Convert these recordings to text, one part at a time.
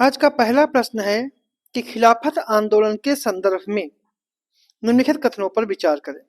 आज का पहला प्रश्न है कि खिलाफत आंदोलन के संदर्भ में निम्नलिखित कथनों पर विचार करें।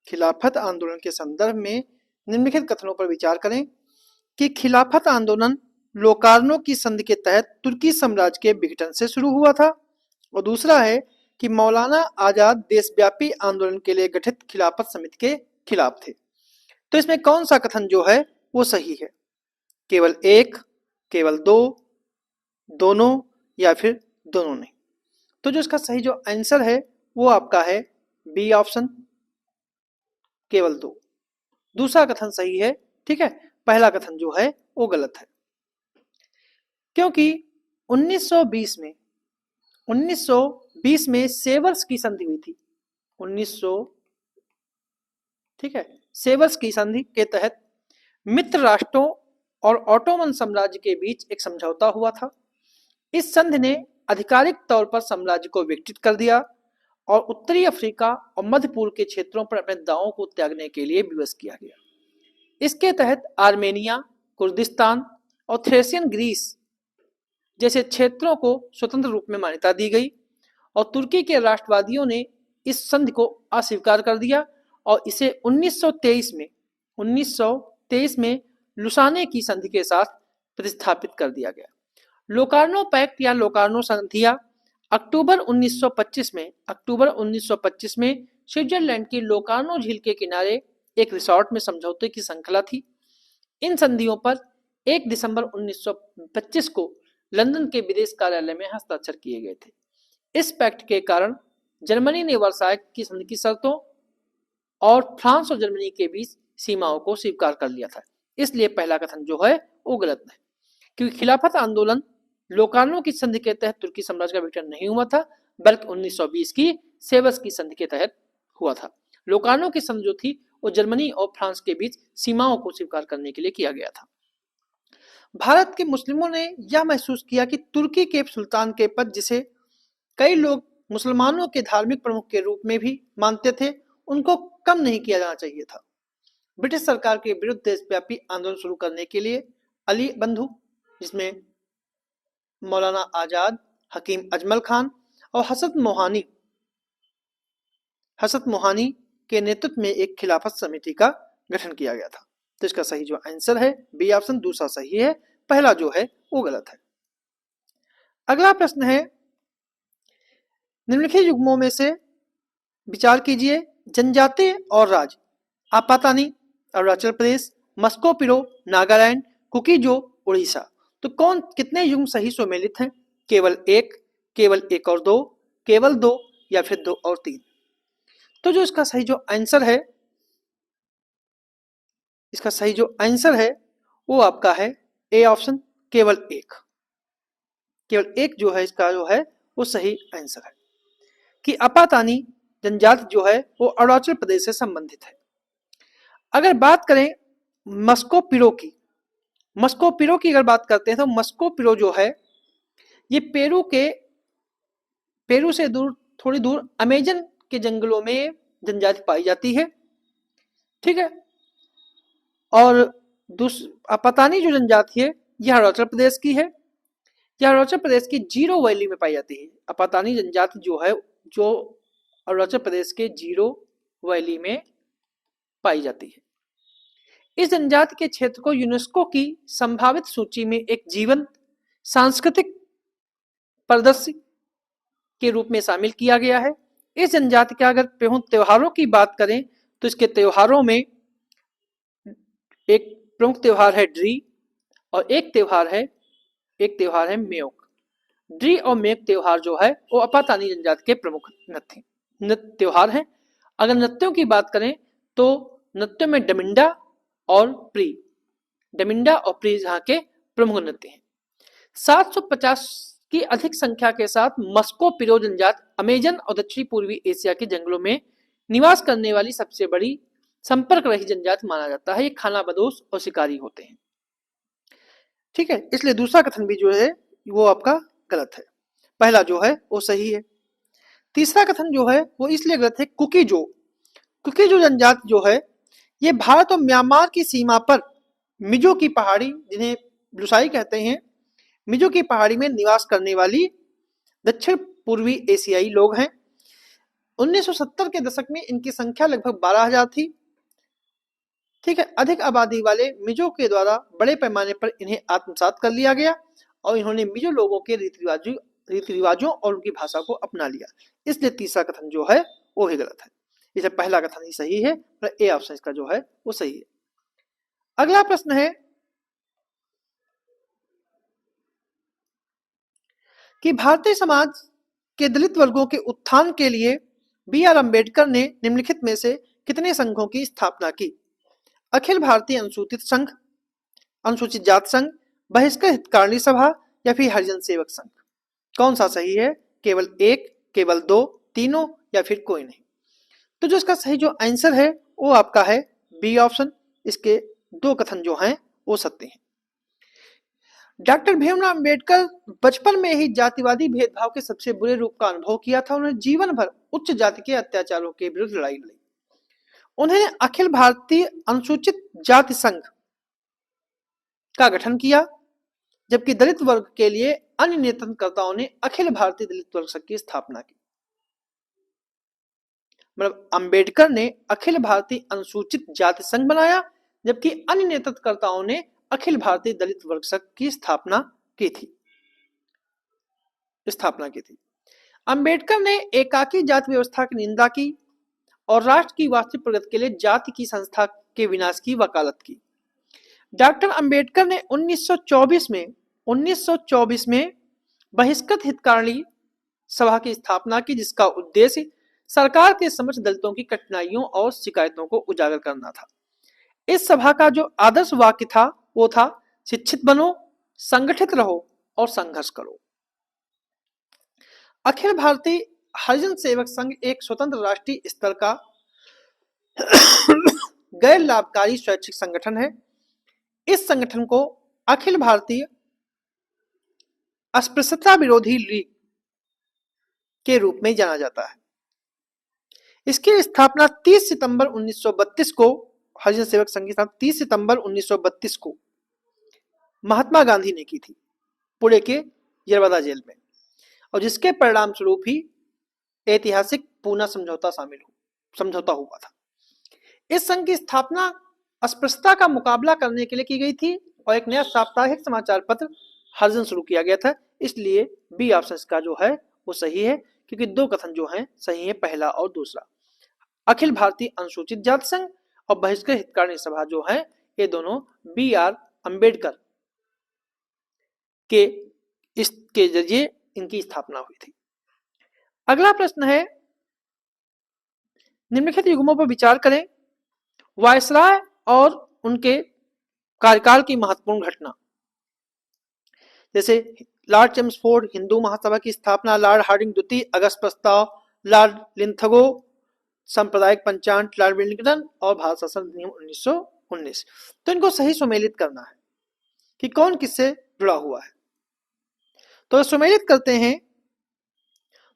खिलाफत आंदोलन के संदर्भ में निम्नलिखित कथनों पर विचार करें कि खिलाफत आंदोलन लोकार्नो की संधि के तहत तुर्की साम्राज्य के विघटन से शुरू हुआ था। और दूसरा है कि मौलाना आजाद देशव्यापी आंदोलन के लिए गठित खिलाफत समिति के खिलाफ थे। तो इसमें कौन सा कथन जो है वो सही है? केवल एक, केवल दो, दोनों या फिर दोनों नहीं? तो जो इसका सही जो आंसर है वो आपका है बी ऑप्शन, केवल दो। दूसरा कथन सही है, ठीक है। पहला कथन जो है वो गलत है, क्योंकि 1920 में सेवर्स की संधि हुई थी। 1900, ठीक है, सेवर्स की संधि के तहत मित्र राष्ट्रों और ऑटोमन साम्राज्य के बीच एक समझौता हुआ था। इस संधि ने आधिकारिक तौर पर साम्राज्य को विघटित कर दिया और उत्तरी अफ्रीका और मध्य पूर्व के क्षेत्रों पर अपने दावों को त्यागने के लिए विवश किया गया। इसके तहत आर्मेनिया, कुर्दिस्तान और थ्रेसियन ग्रीस जैसे क्षेत्रों को स्वतंत्र रूप में मान्यता दी गई और तुर्की के राष्ट्रवादियों ने इस संधि को अस्वीकार कर दिया और इसे 1923 में लुसाने की संधि के साथ प्रतिस्थापित कर दिया गया। लोकार्नो पैक्ट या लोकार्नो संधियां अक्टूबर 1925 में स्विट्जरलैंड की लोकार्नो झील के किनारे एक रिसोर्ट में समझौते की श्रृंखला थी। इन संधियों पर 1 दिसंबर 1925 को लंदन के विदेश कार्यालय में हस्ताक्षर किए गए थे। इस पैक्ट के कारण जर्मनी ने वर्साय की संधि की शर्तों और फ्रांस और जर्मनी के बीच सीमाओं को स्वीकार कर लिया था। इसलिए पहला कथन जो है वो गलत है, क्योंकि खिलाफत आंदोलन लोकार्नो की संधि के तहत तुर्की साम्राज्य का विघटन नहीं हुआ था, बल्कि 1920 की सेवर्स की संधि के तहत हुआ था। लोकार्नो की संधि जो थी वो जर्मनी और फ्रांस के बीच सीमाओं को स्वीकार करने के लिए किया गया था। भारत के मुस्लिमों ने यह महसूस किया कि तुर्की के सुल्तान के पद, जिसे कई लोग मुसलमानों के धार्मिक प्रमुख के रूप में भी मानते थे, उनको कम नहीं किया जाना चाहिए था। ब्रिटिश सरकार के विरुद्ध देशव्यापी आंदोलन शुरू करने के लिए अली बंधु, जिसमें मौलाना आजाद, हकीम अजमल खान और हसरत मोहानी के नेतृत्व में एक खिलाफत समिति का गठन किया गया था। तो इसका सही जो आंसर है बी ऑप्शन, दूसरा सही है, पहला जो है वो गलत है। अगला प्रश्न है, निम्नलिखित युग्मों में से विचार कीजिए। जनजातीय और राज्य: आपातानी अरुणाचल प्रदेश, मस्को पिरो नागालैंड, कुकीजो उड़ीसा। तो कौन कितने युग्म सही सुमेलित हैं? केवल एक, केवल एक और दो, केवल दो या फिर दो और तीन? तो जो इसका सही जो आंसर है, इसका सही जो आंसर है वो आपका है ए ऑप्शन, केवल एक। केवल एक जो है इसका जो है वो सही आंसर है कि आपातानी जनजाति जो है वो अरुणाचल प्रदेश से संबंधित है। अगर बात करें मस्को पिरो की अगर बात करते हैं तो मस्को पिरो जो है ये पेरू से दूर, थोड़ी दूर अमेजन के जंगलों में जनजाति पाई जाती है, ठीक है। और आपातानी जो जनजाति है यह अरुणाचल प्रदेश की है। यह अरुणाचल प्रदेश की जीरो वैली में पाई जाती है। आपातानी जनजाति जो है जो अरुणाचल प्रदेश के जीरो वैली में पाई जाती है। इस जनजाति के क्षेत्र को यूनेस्को की संभावित सूची में एक जीवंत सांस्कृतिक परिदृश्य के रूप में शामिल किया गया है। इस जनजाति के अगर त्योहारों की बात करें तो इसके त्योहारों में एक प्रमुख त्योहार है ड्री और एक त्योहार है मेयोक। ड्री और मेयोक त्योहार जो है वो आपातानी जनजाति के प्रमुख नृत्य त्योहार हैं। अगर नृत्यों की बात करें तो नृत्यों में डमिंडा और प्री यहाँ के प्रमुख नृत्य हैं। 750 की अधिक संख्या के साथ मस्को पिरो जनजाति अमेजन और दक्षिणी पूर्वी एशिया के जंगलों में निवास करने वाली सबसे बड़ी संपर्क रहित जनजाति माना जाता है। ये खानाबदोश और शिकारी होते हैं, ठीक है। इसलिए दूसरा कथन भी जो है वो आपका गलत है, पहला जो है वो सही है। तीसरा कथन जो है वो इसलिए गलत है, कुकीजो जनजाति जो है ये भारत और म्यांमार की सीमा पर मिजो की पहाड़ी, जिन्हें लुसाई कहते हैं, मिजो की पहाड़ी में निवास करने वाली दक्षिण पूर्वी एशियाई लोग हैं। 1970 के दशक में इनकी संख्या लगभग 12,000 थी। ठीक है, अधिक आबादी वाले मिजो के द्वारा बड़े पैमाने पर इन्हें आत्मसात कर लिया गया और इन्होंने मिजो लोगों के रीति रिवाजों और उनकी भाषा को अपना लिया। इसलिए तीसरा कथन जो है वो ही गलत है। इसे पहला कथन ही सही है, पर ए ऑप्शन इसका जो है वो सही है। अगला प्रश्न है कि भारतीय समाज के दलित वर्गों के उत्थान के लिए बी.आर. अम्बेडकर ने निम्नलिखित में से कितने संघों की स्थापना की? अखिल भारतीय अनुसूचित संघ, अनुसूचित जाति संघ, बहिष्कृत हितकारिणी सभा या फिर हरिजन सेवक संघ? कौन सा सही है? केवल एक, केवल दो, तीनों या फिर कोई नहीं? तो जो इसका सही जो आंसर है वो आपका है बी ऑप्शन। इसके दो कथन जो हैं वो सत्य हैं। डॉक्टर भीमराव अंबेडकर बचपन में ही जातिवादी भेदभाव के सबसे बुरे रूप का अनुभव किया था। उन्होंने जीवन भर उच्च जाति के अत्याचारों के विरुद्ध लड़ाई लड़ी। उन्होंने अखिल भारतीय अनुसूचित जाति संघ का गठन किया, जबकि दलित वर्ग के लिए अन्य नेतृत्वकर्ताओं ने अखिल भारतीय दलित वर्ग संघ की स्थापना की। मतलब अंबेडकर ने अखिल भारतीय अनुसूचित जाति संघ बनाया, जबकि अन्य नेतृत्वकर्ताओं ने अखिल भारतीय दलित वर्ग संघ की स्थापना की थी। अंबेडकर ने एकाकी जाति व्यवस्था की निंदा की और राष्ट्र की वास्तविक प्रगति के लिए जाति की संस्था के विनाश की वकालत की। डॉक्टर अंबेडकर ने 1924 में बहिष्कृत हितकारिणी सभा की स्थापना की, जिसका उद्देश्य सरकार के समक्ष दलितों की कठिनाइयों और शिकायतों को उजागर करना था। इस सभा का जो आदर्श वाक्य था वो था, शिक्षित बनो, संगठित रहो और संघर्ष करो। अखिल भारतीय हरिजन सेवक संघ एक स्वतंत्र राष्ट्रीय स्तर का गैर लाभकारी स्वैच्छिक संगठन है। इस संगठन को अखिल भारतीय अस्पृश्यता विरोधी लीग के रूप में जाना जाता है। इसकी स्थापना 30 सितंबर 1932 को, हरिजन सेवक संघ की स्थापना 30 सितंबर 1932 को महात्मा गांधी ने की थी, पुणे के यरवदा जेल में, और जिसके परिणाम स्वरूप ही ऐतिहासिक पूना समझौता हुआ था। इस संघ की स्थापना अस्पृश्यता का मुकाबला करने के लिए की गई थी और एक नया साप्ताहिक समाचार पत्र हरिजन शुरू किया गया था। इसलिए बी ऑप्शन का जो है वो सही है, क्योंकि दो कथन जो हैं सही है, पहला और दूसरा। अखिल भारतीय अनुसूचित जाति संघ और बहिष्कृत हितकारिणी सभा जो है ये दोनों बी.आर. अम्बेडकर के जरिए इनकी स्थापना हुई थी। अगला प्रश्न है, निम्नलिखित युग्मों पर विचार करें। वायसराय और उनके कार्यकाल की महत्वपूर्ण घटना, जैसे लॉर्ड चेम्सफोर्ड, हिंदू महासभा की स्थापना, लॉर्ड हार्डिंग द्वितीय, अगस्त प्रस्ताव, लॉर्ड लिंथगो, सांप्रदायिक पंचांग, लॉर्ड वेलिंगटन और भारत शासन अधिनियम 1919। तो इनको सही सुमेलित करना है कि कौन किससे जुड़ा हुआ है। तो सुमेलित करते हैं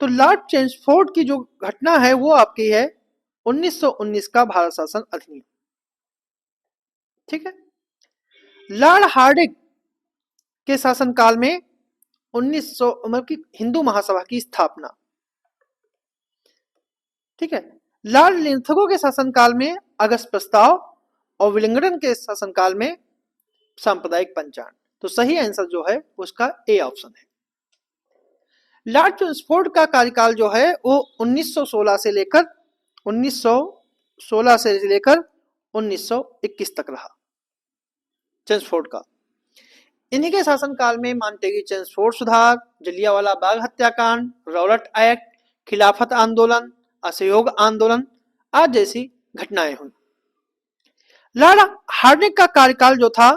तो लॉर्ड चेम्सफोर्ड की जो घटना है वो आपकी है 1919 का भारत शासन अधिनियम। ठीक है। लॉर्ड हार्डिंग के शासनकाल में 1900 मतलब की हिंदू महासभा की स्थापना। ठीक है। लॉर्ड लिंथगो के शासनकाल में अगस्त प्रस्ताव और विलिंगडन के शासनकाल में सांप्रदायिक पंचांग। तो सही आंसर जो है उसका ए ऑप्शन है। लॉर्ड चेम्सफोर्ड का कार्यकाल जो है वो 1916 से लेकर 1921 तक रहा चेम्सफोर्ड का। इन्हीं के शासनकाल में मांटेगी चेम्सफोर्ड सुधार, जलियांवाला बाग हत्याकांड, रॉबर्ट एक्ट, खिलाफत आंदोलन, असहयोग आंदोलन आदि जैसी घटनाएं हुई। लॉर्ड हार्डिंग का कार्यकाल जो था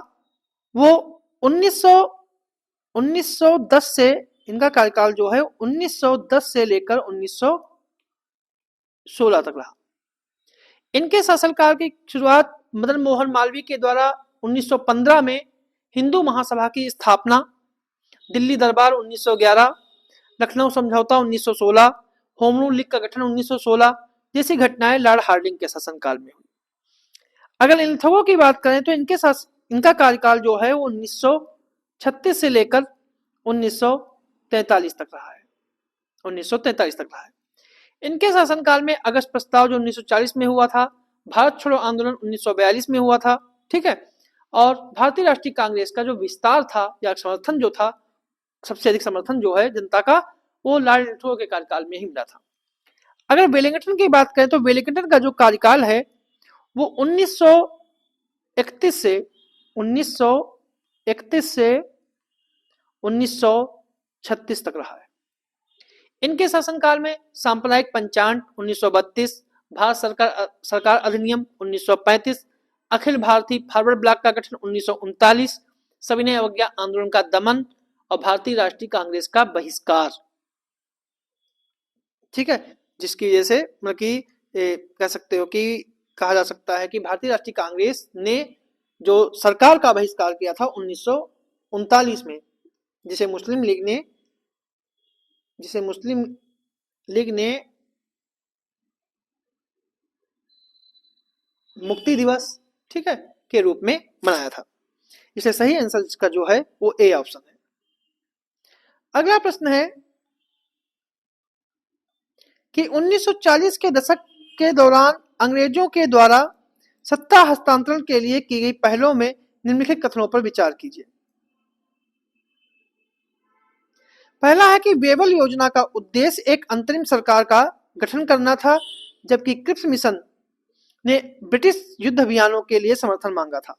वो 1910 से, इनका कार्यकाल जो है 1910 से लेकर 1916 तक रहा। इनके शासनकाल की शुरुआत मदन मोहन मालवीय के द्वारा 1915 में हिंदू महासभा की स्थापना, दिल्ली दरबार 1911, लखनऊ समझौता 1916, होम रूल लीग का गठन 1916 जैसी घटनाएं लॉर्ड हार्डिंग के शासनकाल में हुई। अगर लिंथगो की बात करें तो इनका कार्यकाल जो है वो 1936 से लेकर 1943 तक रहा है। 1943 तक रहा है। इनके शासनकाल में अगस्त प्रस्ताव जो 1940 में हुआ था, भारत छोड़ो आंदोलन 1942 में हुआ था, ठीक है। और भारतीय राष्ट्रीय कांग्रेस का जो विस्तार था या समर्थन जो था, सबसे अधिक समर्थन जो है जनता का, वो लॉर्ड लिथो के कार्यकाल में ही मिला था। अगर वेलिंगटन की बात करें तो वेलिंगटन का जो कार्यकाल है वो 1931 से 1936 तक रहा है। इनके शासनकाल में सांप्रदायिक पंचांग 1932, भारत सरकार अधिनियम 1935, अखिल भारतीय फॉरवर्ड ब्लॉक का गठन 1939, सविनय अवज्ञा आंदोलन का दमन और भारतीय राष्ट्रीय कांग्रेस का बहिष्कार, ठीक है। जिसकी वजह से मतलब कि कह सकते हो कि कहा जा सकता है कि भारतीय राष्ट्रीय कांग्रेस ने जो सरकार का बहिष्कार किया था 1939 में, जिसे मुस्लिम लीग ने मुक्ति दिवस, ठीक है, के रूप में मनाया था। इसे सही आंसर इसका जो है वो ए ऑप्शन है। अगला प्रश्न है कि 1940 के दशक के दौरान अंग्रेजों के द्वारा सत्ता हस्तांतरण के लिए की गई पहलों में निम्नलिखित कथनों पर विचार कीजिए। पहला है कि बेबल योजना का उद्देश्य एक अंतरिम सरकार का गठन करना था, जबकि क्रिप्स मिशन ने ब्रिटिश युद्ध अभियानों के लिए समर्थन मांगा था।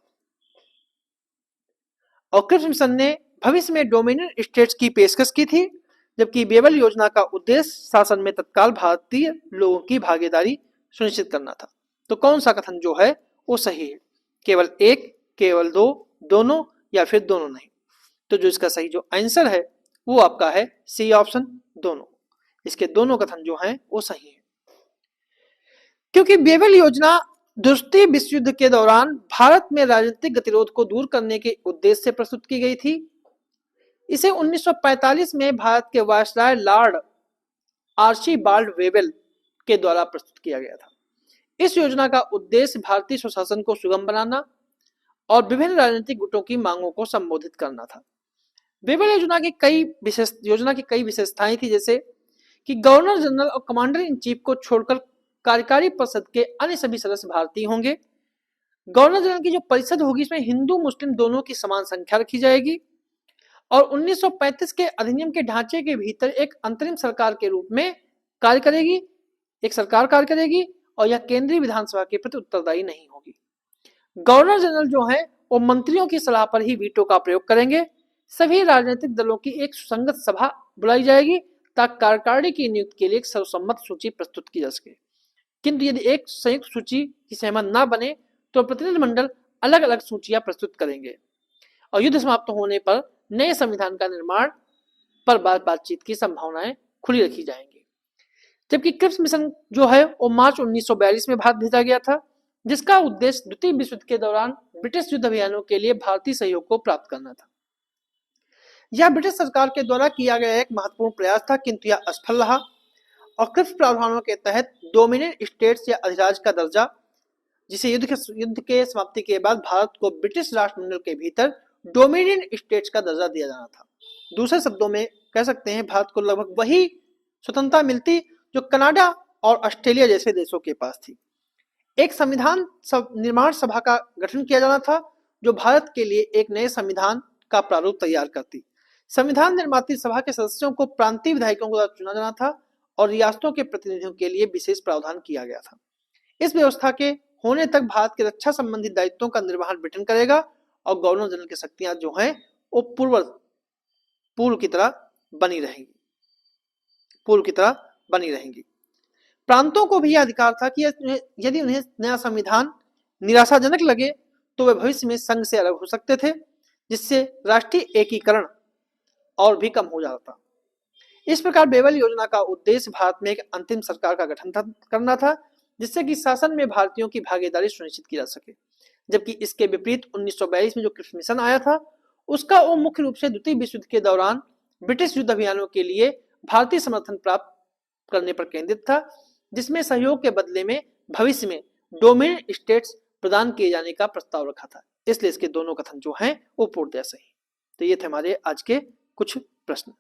और क्रिप्स मिशन ने भविष्य में डोमिनियन स्टेट्स की पेशकश की थी, जबकि बेबल योजना का उद्देश्य शासन में तत्काल भारतीय लोगों की भागीदारी सुनिश्चित करना था। तो कौन सा कथन जो है वो सही है? केवल एक, केवल दो, दोनों या फिर दोनों नहीं? तो जो इसका सही जो आंसर है वो आपका है सी ऑप्शन, दोनों। इसके दोनों कथन जो हैं वो सही है, क्योंकि बेबल योजना दूसरे विश्व युद्ध के दौरान भारत में राजनीतिक गतिरोध को दूर करने के उद्देश्य से प्रस्तुत की गई थी। इसे 1945 में भारत के वायसराय लॉर्ड आर्चीबाल्ड वेबल के द्वारा प्रस्तुत किया गया था। इस योजना का उद्देश्य भारतीय स्वशासन को सुगम बनाना और विभिन्न राजनीतिक गुटों की मांगों को संबोधित करना था। वेबल योजना की कई विशेषताएं थी, जैसे कि गवर्नर जनरल और कमांडर इन चीफ को छोड़कर कार्यकारी परिषद के अन्य सभी सदस्य भारतीय होंगे। गवर्नर जनरल की जो परिषद होगी इसमें हिंदू मुस्लिम दोनों की समान संख्या रखी जाएगी और 1935 के अधिनियम के ढांचे के भीतर एक अंतरिम सरकार के रूप में कार्य करेगी, एक सरकार कार्य करेगी और यह केंद्रीय विधानसभा के प्रति उत्तरदायी नहीं होगी। गवर्नर जनरल जो है वो मंत्रियों की सलाह पर ही वीटो का प्रयोग करेंगे। सभी राजनीतिक दलों की एक सुसंगत सभा बुलाई जाएगी ताकि कार्यकारिणी की नियुक्ति के लिए एक सर्वसम्मत सूची प्रस्तुत की जा सके। किंतु यदि एक संयुक्त सूची की सहमत न बने तो प्रतिनिधिमंडल अलग अलग सूचियां प्रस्तुत करेंगे और युद्ध समाप्त होने पर नए संविधान का निर्माण पर बातचीत की संभावनाएं खुली रखी जाएंगी। जबकि क्रिप्स मिशन जो है वो मार्च 1942 में भारत भेजा गया था, जिसका उद्देश्य द्वितीय विश्व युद्ध के दौरान ब्रिटिश युद्ध अभियानों के लिए भारतीय सहयोग को प्राप्त करना था। यह ब्रिटिश सरकार के द्वारा किया गया एक महत्वपूर्ण प्रयास था, किंतु यह असफल रहा और क्रिप्स प्रावधानों के तहत डोमिनियन स्टेट्स या अधिराज्य का दर्जा, जिसे युद्ध के समाप्ति के बाद भारत को ब्रिटिश राष्ट्रमंडल के भीतर डोमिनियन स्टेट्स का दर्जा दिया जाना था। दूसरे शब्दों में कह सकते हैं भारत को लगभग वही स्वतंत्रता मिलती जो कनाडा और ऑस्ट्रेलिया जैसे देशों के पास थी। एक संविधान निर्माण सभा का गठन किया जाना था जो भारत के लिए एक नए संविधान का प्रारूप तैयार करती। संविधान निर्माती सभा के सदस्यों को प्रांतीय विधायकों द्वारा चुना जाना था और रियासतों के प्रतिनिधियों के लिए विशेष प्रावधान किया गया था। इस व्यवस्था के होने तक भारत के रक्षा संबंधी दायित्वों का निर्वहन ब्रिटेन करेगा और गवर्नर जनरल की शक्तियां जो हैं वो पूर्व की तरह बनी रहेंगी। प्रांतों को भी यह अधिकार था कि यदि उन्हें नया संविधान निराशाजनक लगे तो वे भविष्य में संघ से अलग हो सकते थे, जिससे राष्ट्रीय एकीकरण और भी कम हो जाता। इस प्रकार बेबल योजना का उद्देश्य भारत में एक अंतिम सरकार का गठन करना था, जिससे कि शासन में भारतीयों की भागीदारी सुनिश्चित की जा सके। जबकि इसके विपरीत 1942 में जो क्रिप्स मिशन आया था उसका वो मुख्य रूप से द्वितीय विश्व युद्ध के दौरान ब्रिटिश युद्ध अभियानों के लिए भारतीय समर्थन प्राप्त करने पर केंद्रित था, जिसमें सहयोग के बदले में भविष्य में डोमिनियन स्टेट्स प्रदान किए जाने का प्रस्ताव रखा था। इसलिए इसके दोनों कथन जो हैं वो पूर्णतः सही। तो ये थे हमारे आज के कुछ प्रश्न।